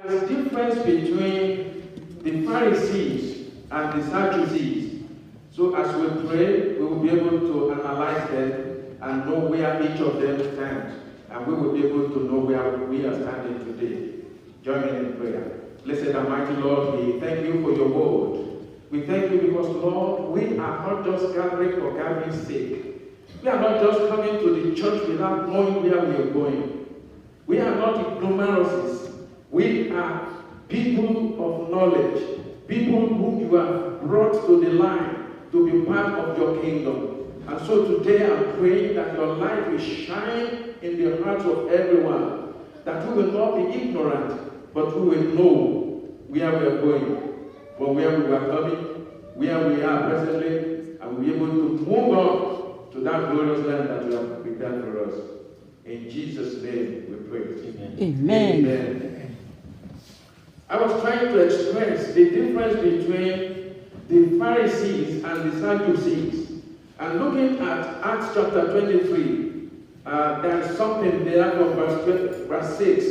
There's a difference between the Pharisees and the Sadducees. So as we pray, we will be able to analyze them and know where each of them stands. And we will be able to know where we are standing today. Join me in prayer. Blessed and mighty Lord, we thank you for your word. We thank you because, Lord, we are not just gathering for gathering's sake. We are not just coming to the church without knowing where we are going. We are not ignoramuses. We are people of knowledge, people whom you have brought to the line to be part of your kingdom. And so today I'm praying that your light will shine in the hearts of everyone, that we will not be ignorant, but we will know where we are going, from where we are coming, where we are presently, and we'll be able to move on to that glorious land that you have prepared for us. In Jesus' name we pray. Amen. Amen. Amen. I was trying to express the difference between the Pharisees and the Sadducees. And looking at Acts chapter 23, there is something there from verse 6.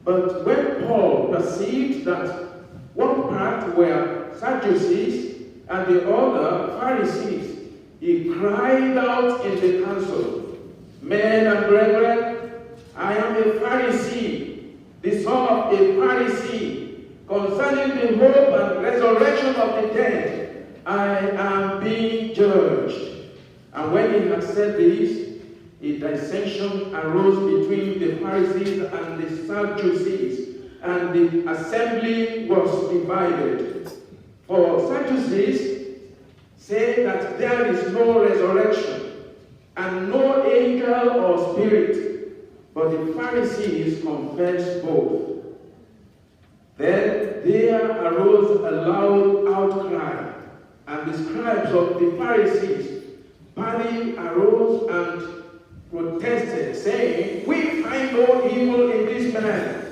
But when Paul perceived that one part were Sadducees and the other Pharisees, he cried out in the council, "Men and brethren, I am a Pharisee, the son of a Pharisee. Concerning the hope and resurrection of the dead, I am being judged." And when he had said this, a dissension arose between the Pharisees and the Sadducees, and the assembly was divided. For Sadducees say that there is no resurrection and no angel or spirit, but the Pharisees confess both. Then there arose a loud outcry, and the scribes of the Pharisees partly arose and protested, saying, "We find no evil in this man.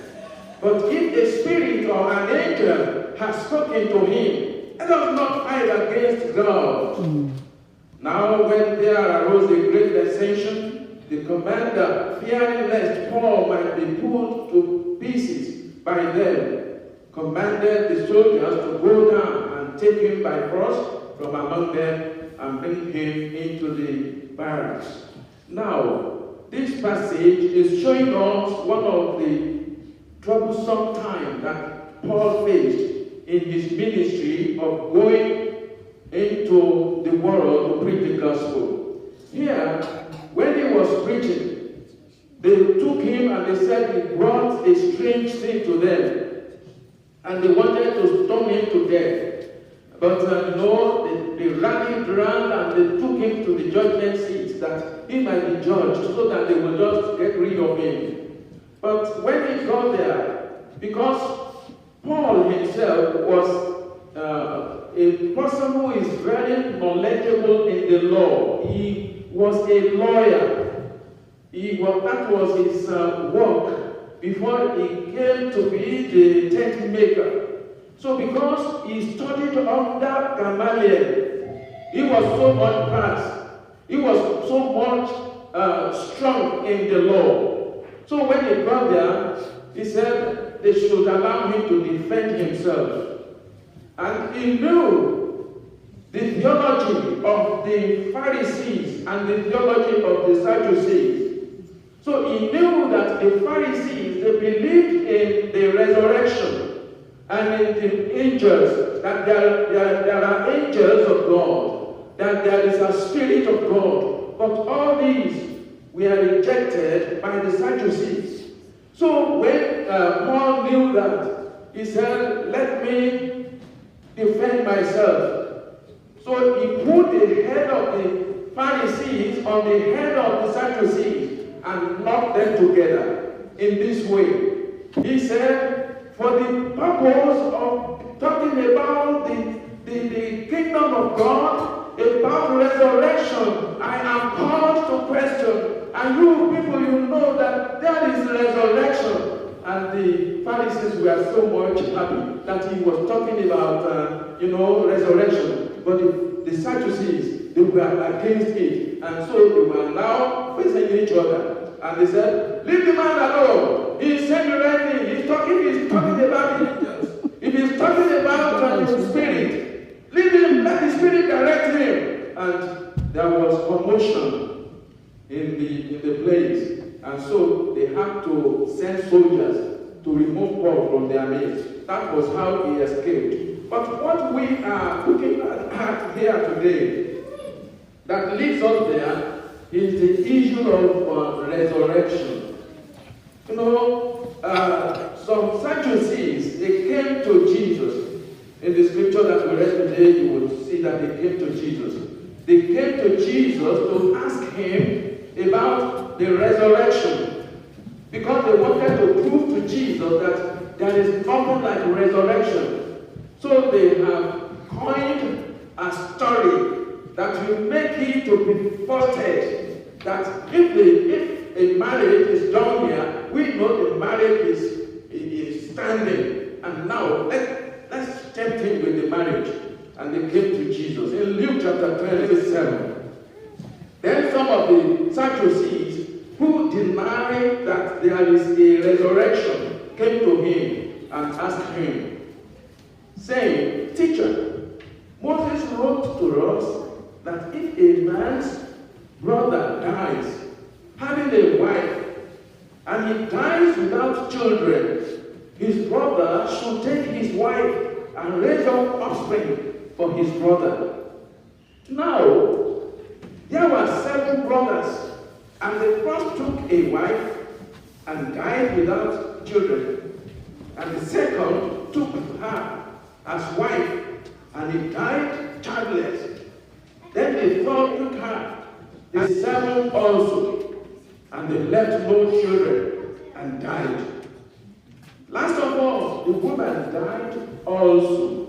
But if a spirit or an angel has spoken to him, let us not fight against God." Now when there arose a great dissension, the commander, fearing lest Paul might be put to pieces by them, commanded the soldiers to go down and take him by force from among them and bring him into the barracks. Now, this passage is showing us one of the troublesome times that Paul faced in his ministry of going into the world to preach the gospel. Here, when he was preaching, they took him and they said he brought a strange thing to them. And they wanted to stone him to death. But they rallied around and they took him to the judgment seat that he might be judged so that they will just get rid of him. But when he got there, because Paul himself was a person who is very knowledgeable in the law. He was a lawyer. That was his work before he came to be the tent maker. So because he studied under Gamaliel, he was so much past. He was so much strong in the law. So when he got there, he said they should allow him to defend himself. And he knew the theology of the Pharisees and the theology of the Sadducees. So he knew that the Pharisees, they believed in the resurrection and in the angels, that there are angels of God, that there is a spirit of God. But all these were rejected by the Sadducees. So when Paul knew that, he said, "Let me defend myself." So he put the head of the Pharisees on the head of the Sadducees and knocked them together in this way. He said, for the purpose of talking about the kingdom of God, about resurrection, I am called to question. And you people, you know that there is resurrection. And the Pharisees were so much happy that he was talking about, resurrection. But the Sadducees, they were against it. And so they were now facing each other. And they said, "Leave the man alone. He's saying the right thing. He's talking so they had to send soldiers to remove Paul from their midst. That was how he escaped. But what we are looking at here today that leads us there is the issue of resurrection. You know, some Sadducees, they came to Jesus. In the scripture that we read today, you will see that they came to Jesus. They came to Jesus to ask him about the resurrection, because they wanted to prove to Jesus that there is nothing like resurrection. So they have coined a story that will make it to be faulted, that if a marriage is done here, we know the marriage is standing, and now let's tempt him with the marriage. And they came to Jesus. In Luke chapter 27, then some of the Sadducees who deny that there is a resurrection came to him and asked him, saying, Teacher, Moses wrote to us that if a man's brother dies, having a wife, and he dies without children, his brother should take his wife and raise up offspring for his brother. Now, there were 7 brothers, and the first took a wife and died without children, and the second took her as wife, and he died childless. Then the third took her, the 7 also, and they left no children and died. Last of all, the woman died also.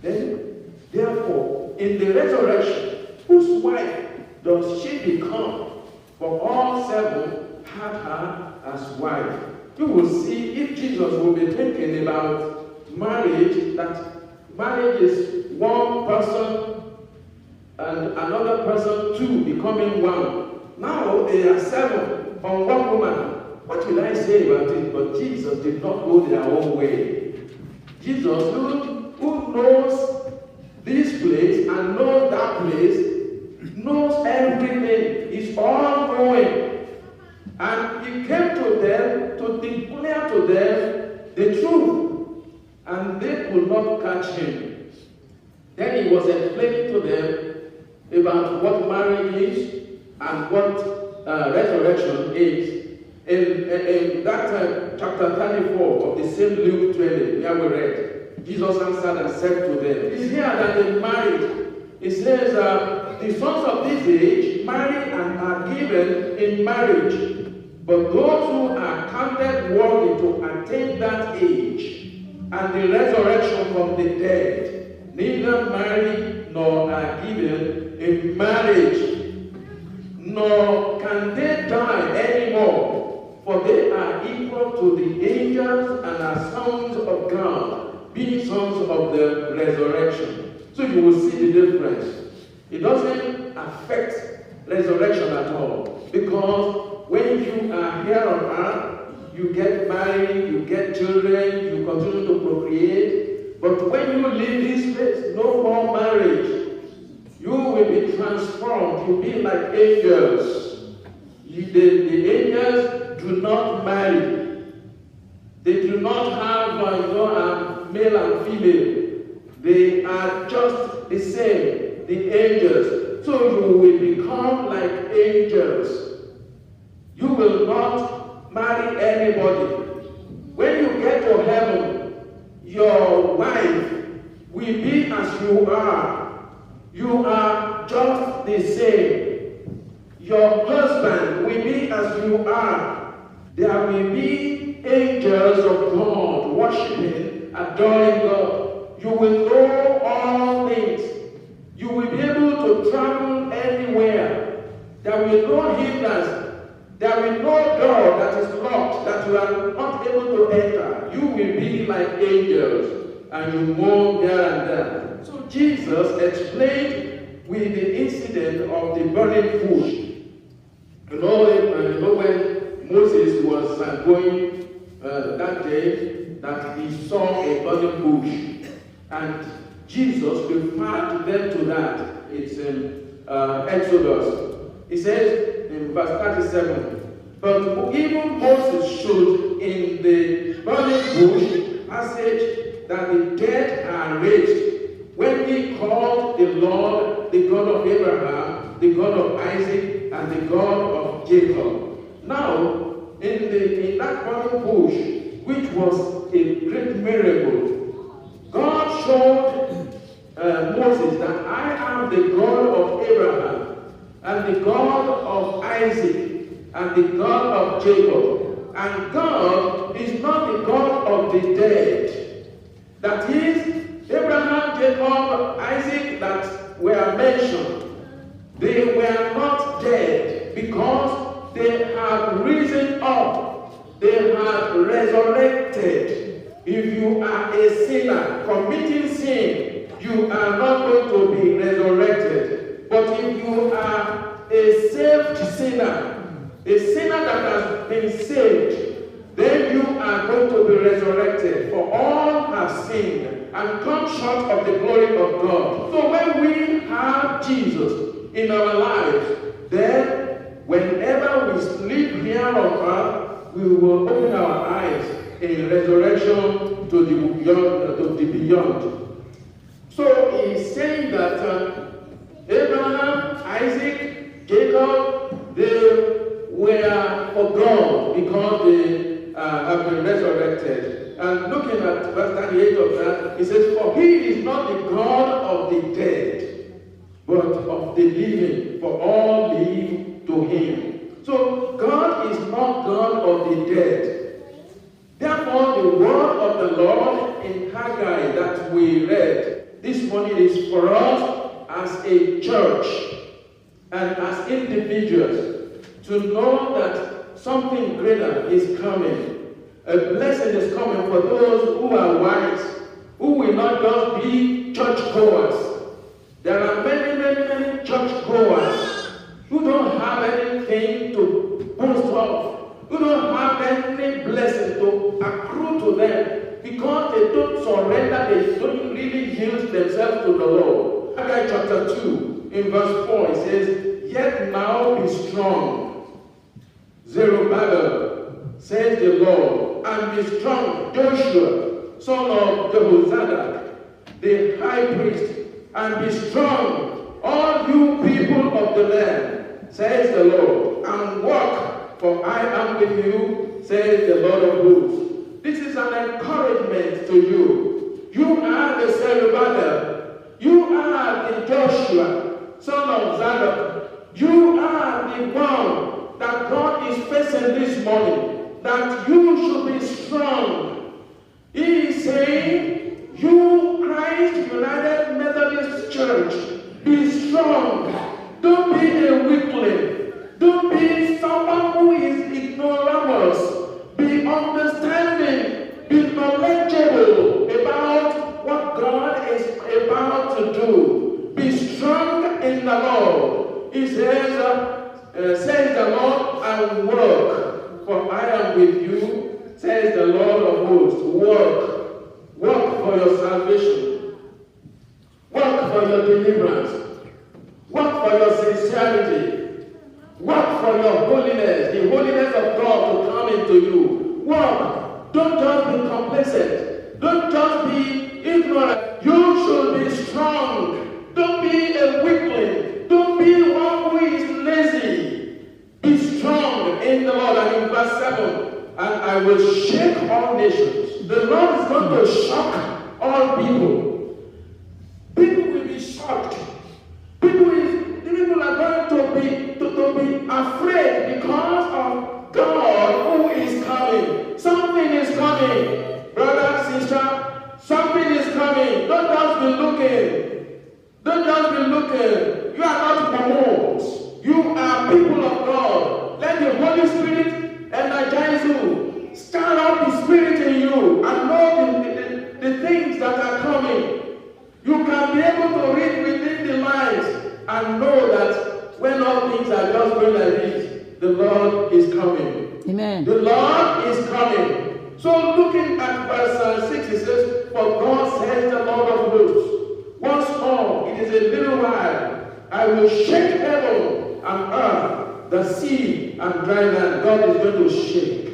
Then, therefore, in the resurrection, whose wife does she become? For all 7 had her as wife. You will see if Jesus will be thinking about marriage, that marriage is one person and another person, 2 becoming one. Now they are 7 on one woman. What will I say about it? But Jesus did not go their own way. Jesus, who knows this place and knows that place, knows everything, is all knowing. And he came to them to declare to them the truth, and they could not catch him. Then he was explaining to them about what marriage is and what resurrection is. In that chapter 34 of the same Luke 20, where we read, Jesus answered and said to them, it's here that they married. It says, the sons of this age marry and are given in marriage, but those who are counted worthy to attain that age and the resurrection from the dead neither marry nor are given in marriage, nor can they die anymore. For they are equal to the angels and are sons of God, being sons of the resurrection. So you will see the difference. It doesn't affect resurrection at all. Because when you are here on earth, you get married, you get children, you continue to procreate. But when you leave this place, no more marriage. You will be transformed. You'll be like angels. The angels do not marry. They do not have male and female. They are just the same, the angels. So you will become like angels. You will not marry anybody. When you get to heaven, your wife will be as you are. You are just the same. Your husband will be as you are. There will be angels of God worshiping, adoring God. You will know all things. You will be able to travel anywhere. There will no hindrance. There will no door that is locked that you are not able to enter. You will be like angels, and you move here and there. So Jesus explained with the incident of the burning bush. You know when Moses was going that day, that he saw a burning bush, and Jesus referred them to that. It's in Exodus. He says in verse 37, But even Moses showed in the burning bush passage that the dead are raised when he called the Lord the God of Abraham, the God of Isaac, and the God of Jacob. Now, in that burning bush, which was a great miracle, God showed Moses that I am the God of Abraham, and the God of Isaac, and the God of Jacob. And God is not the God of the dead. That is, Abraham, Jacob, Isaac that were mentioned, they were not dead because they have risen up. They have resurrected. If you are a sinner committing sin, you are not going to be resurrected. But if you are a saved sinner, a sinner that has been saved, then you are going to be resurrected. For all have sinned and come short of the glory of God. So when we have Jesus in our lives, then whenever we sleep here on earth, we will open our eyes in resurrection to the beyond. So he's saying that Abraham, Isaac, Jacob, they were for God because they have been resurrected. And looking at verse 38 of that, it says, for he is not the God of the dead, but of the living, for all live to him. So God is not God of the dead. Therefore, the word of the Lord in Haggai that we read this morning is for us as a church and as individuals to know that something greater is coming. A blessing is coming for those who are wise, who will not just be churchgoers. There are many churchgoers who don't have anything to boast of, who don't have any blessing to accrue to them because they don't surrender, they don't really yield themselves to the Lord. Haggai chapter 2, in verse 4, it says, yet now be strong, Zerubbabel, says the Lord, and be strong, Joshua, son of Jehozadak, the high priest, and be strong, all you people of the land, says the Lord, and walk, for I am with you, says the Lord of hosts. This is an encouragement to you. You are the Zerubbabel. You are the Joshua, son of Zadok. You are the one that God is facing this morning, that you should be strong. He is saying, you, Christ United Methodist Church, be strong. Don't be a weakling. Don't be someone who is ignoramus. Be understanding. Be knowledgeable about what God is about to do. Be strong in the Lord. He says the Lord, and work, for I am with you, says the Lord of hosts. Work for your salvation. Work for your deliverance. Work for your sincerity. Work for your holiness, the holiness of God to come into you. Work. Don't just be complacent. Don't just be ignorant. You should be strong. Don't be a weakling. Don't be one who is lazy. Be strong in the Lord. And in verse 7, and I will shake all nations. The Lord is going to shock all people. People will be shocked. People are going to be afraid because of God who is coming. Something is coming. Brother, sister, something is coming. Don't just be looking. Don't just be looking. You are not promotes. You are people of God. Let the Holy Spirit energize you. Stir up the Spirit in you and know the things that are coming. You can be able to read within the lines and know that when all things are just going like this, the Lord is coming. Amen. The Lord is coming. So looking at verse 6, it says, for God says the Lord of hosts, once more, it is a little while, I will shake heaven and earth, the sea, and dry land, God is going to shake.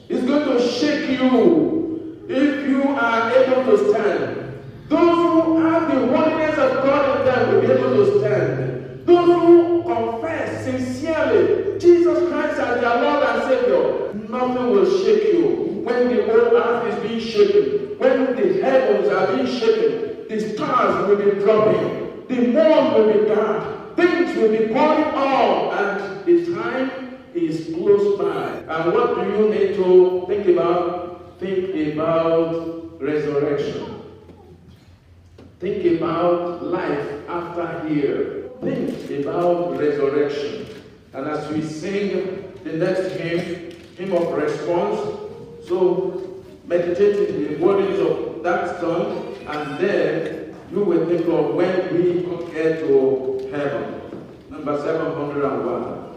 He's going to shake you if you are able to stand. Those who have the holiness of God in them will be able to stand. Those who confess sincerely Jesus Christ as their Lord and Savior, nothing will shake you. When the whole earth is being shaken, when the heavens are being shaken, the stars will be dropping, the moon will be dark, things will be going on, and the time is close by. And what do you need to think about? Think about resurrection. Think about life after here. Think about resurrection. And as we sing the next hymn of response, so meditate in the wordings of that song, and then you will think of when we get to heaven. Number 701.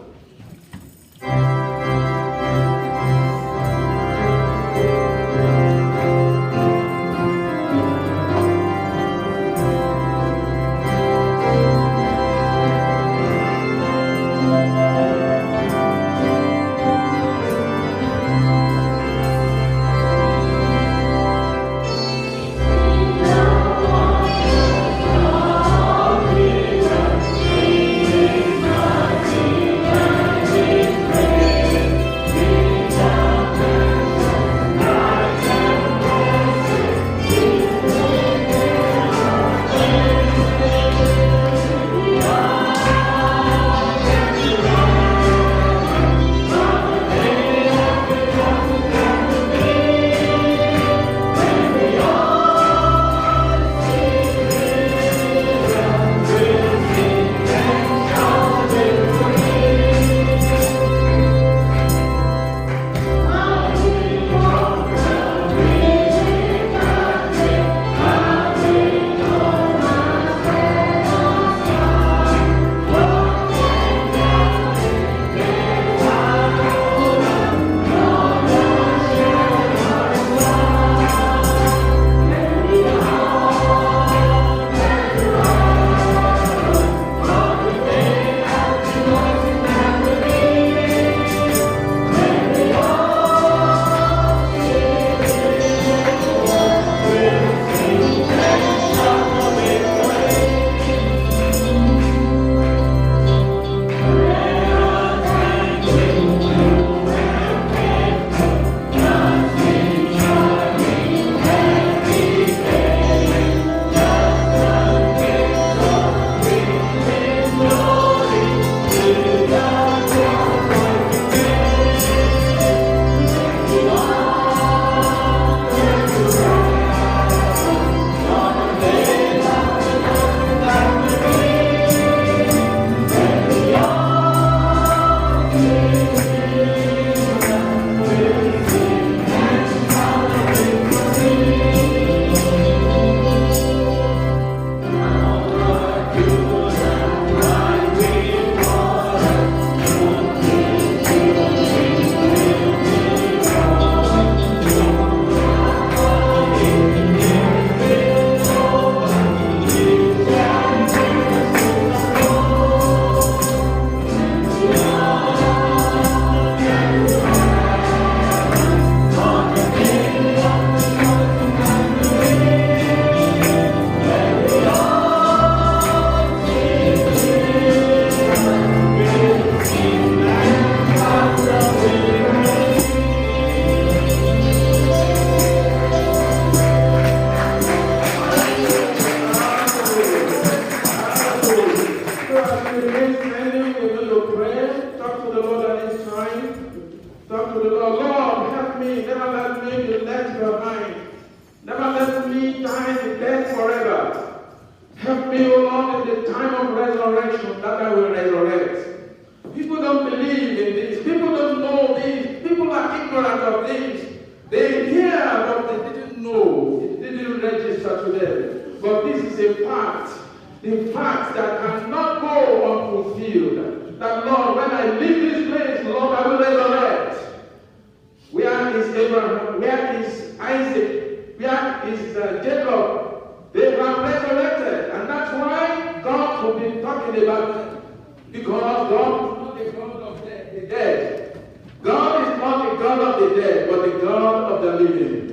dead. God is not the God of the dead, but the God of the living.